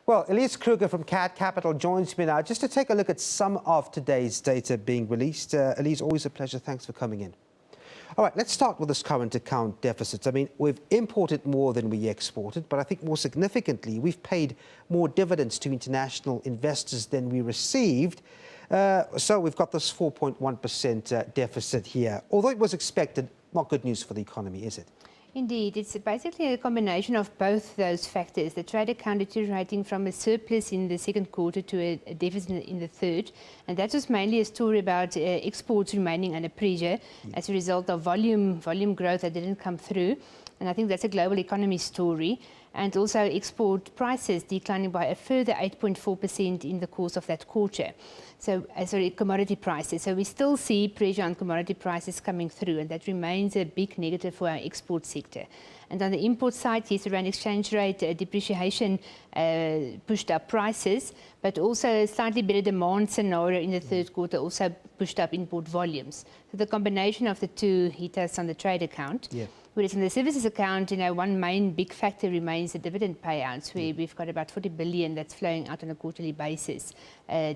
Well, Elize Kruger from CAD Capital joins me now just to take a look at some of today's data being released. Elize, always a pleasure. Thanks for coming in. All right, let's start with this current account deficit. I mean, we've imported more than we exported, but I think more significantly, we've paid more dividends to international investors than we received. So we've got this 4.1% deficit here. Although it was expected, not good news for the economy, is it? Indeed, it's basically a combination of both those factors. The trade account deteriorating from a surplus in the second quarter to a deficit in the third. And that was mainly a story about exports remaining under pressure as a result of volume growth that didn't come through. And I think that's a global economy story. And also export prices declining by a further 8.4% in the course of that quarter. So, commodity prices. So we still see pressure on commodity prices coming through, and that remains a big negative for our export sector. And on the import side, yes, around exchange rate depreciation pushed up prices, but also a slightly better demand scenario in the third quarter also pushed up import volumes. So the combination of the two hit us on the trade account. Yeah. Whereas in the services account, one main big factor remains the dividend payouts, where we've got about 40 billion that's flowing out on a quarterly basis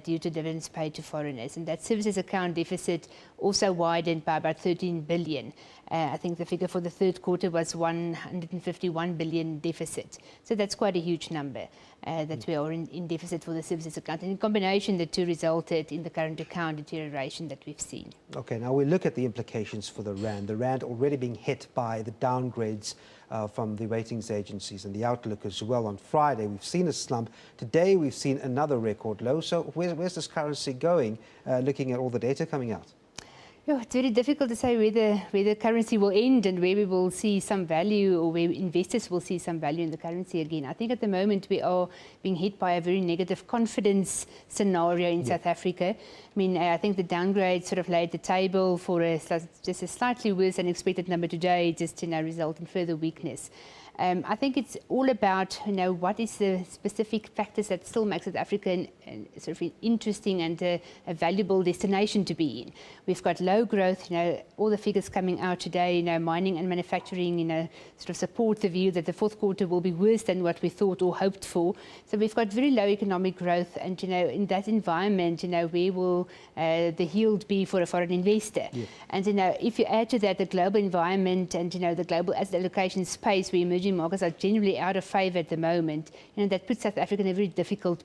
due to dividends paid to foreigners. And that services account deficit also widened by about 13 billion. I think the figure for the third quarter was 151 billion deficit. So that's quite a huge number that we are in deficit for the services account. And in combination, the two resulted in the current account deterioration that we've seen. Okay, now we look at the implications for the rand. The rand already being hit by the downgrades from the ratings agencies and the outlook as well. On Friday, we've seen a slump. Today, we've seen another record low. So where's this currency going, looking at all the data coming out? It's very difficult to say where the currency will end and where we will see some value, or where investors will see some value in the currency again. I think at the moment we are being hit by a very negative confidence scenario in South Africa. I mean, I think the downgrade sort of laid the table for just a slightly worse than expected number today, just to result in further weakness. I think it's all about, what is the specific factors that still make South Africa an sort of interesting and a valuable destination to be in. We've got low growth, all the figures coming out today, mining and manufacturing, sort of support the view that the fourth quarter will be worse than what we thought or hoped for. So we've got very low economic growth, and, in that environment, where will the yield be for a foreign investor? Yeah. And, if you add to that the global environment and, the global asset allocation space, where emerging markets are generally out of favour at the moment, that puts South Africa in a very difficult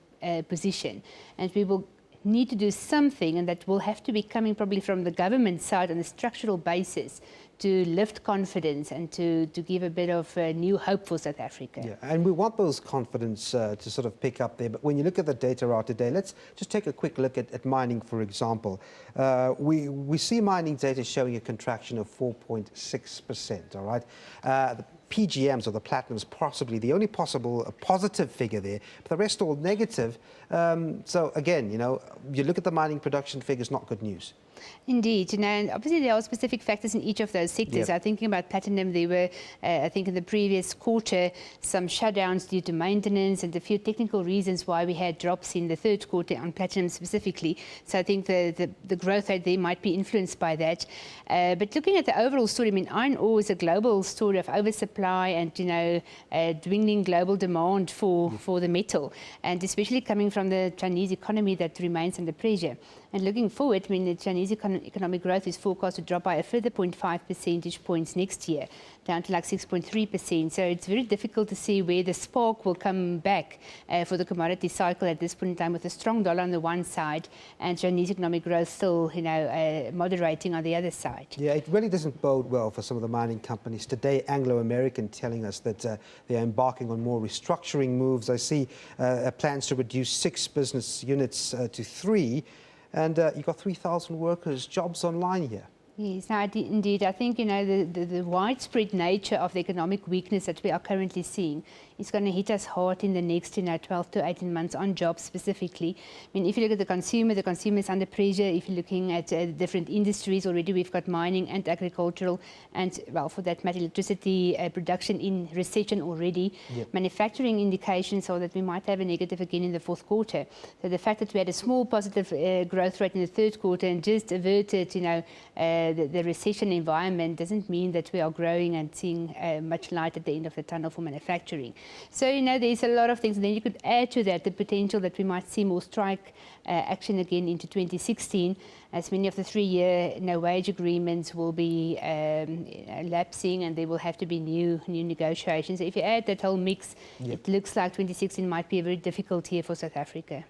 position. And we will need to do something, and that will have to be coming probably from the government side on a structural basis to lift confidence and to give a bit of new hope for South Africa. Yeah, and we want those confidence to sort of pick up there. But when you look at the data out today, let's just take a quick look at mining, for example. We see mining data showing a contraction of 4.6%, all right? The PGMs, or the platinums, possibly the only possible positive figure there, but the rest all negative. So again, you look at the mining production figures, not good news. Indeed, and obviously there are specific factors in each of those sectors. I'm thinking about platinum. There were, I think in the previous quarter, some shutdowns due to maintenance and a few technical reasons why we had drops in the third quarter on platinum specifically. So I think the growth rate there might be influenced by that. But looking at the overall story, I mean, iron ore is a global story of oversupply and, dwindling global demand for the metal, and especially coming from the Chinese economy that remains under pressure. And looking forward, I mean, the Chinese economic growth is forecast to drop by a further 0.5 percentage points next year, down to like 6.3%. So it's very difficult to see where the spark will come back for the commodity cycle at this point in time, with a strong dollar on the one side and Chinese economic growth still, moderating on the other side. Yeah, it really doesn't bode well for some of the mining companies. Today, Anglo American telling us that they are embarking on more restructuring moves. I see plans to reduce 6 business units to 3. And you've got 3,000 workers, jobs online here. Yes, no, indeed. I think, the widespread nature of the economic weakness that we are currently seeing is going to hit us hard in the next, 12 to 18 months on jobs specifically. I mean, if you look at the consumer is under pressure. If you're looking at different industries, already we've got mining and agricultural and, well, for that matter, electricity production in recession already. Yep. Manufacturing indications are that we might have a negative again in the fourth quarter. So the fact that we had a small positive growth rate in the third quarter and just averted, the recession environment doesn't mean that we are growing and seeing much light at the end of the tunnel for manufacturing. So, there's a lot of things. And then you could add to that the potential that we might see more strike action again into 2016, as many of the 3-year wage agreements will be lapsing, and there will have to be new negotiations. So if you add that whole mix, it looks like 2016 might be a very difficult year for South Africa.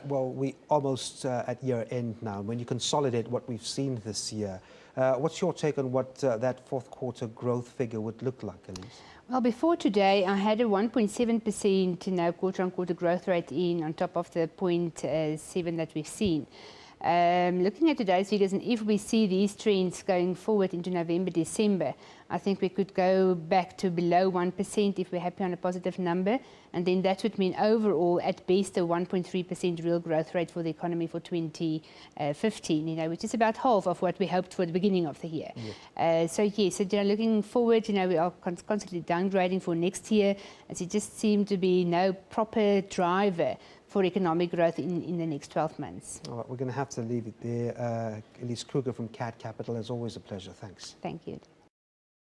Well, we almost at year end now. When you consolidate what we've seen this year, what's your take on what that fourth quarter growth figure would look like, Elize? Well, before today, I had a 1.7% quarter-on-quarter growth rate on top of the 0.7 that we've seen. Looking at today's figures, and if we see these trends going forward into November, December, I think we could go back to below 1% if we're happy on a positive number, and then that would mean overall, at best, a 1.3% real growth rate for the economy for 2015, which is about half of what we hoped for at the beginning of the year. So looking forward, we are constantly downgrading for next year, as it just seemed to be no proper driver for economic growth in the next 12 months. All right, we're going to have to leave it there. Elize Kruger from CAD Capital, as always, a pleasure. Thanks. Thank you.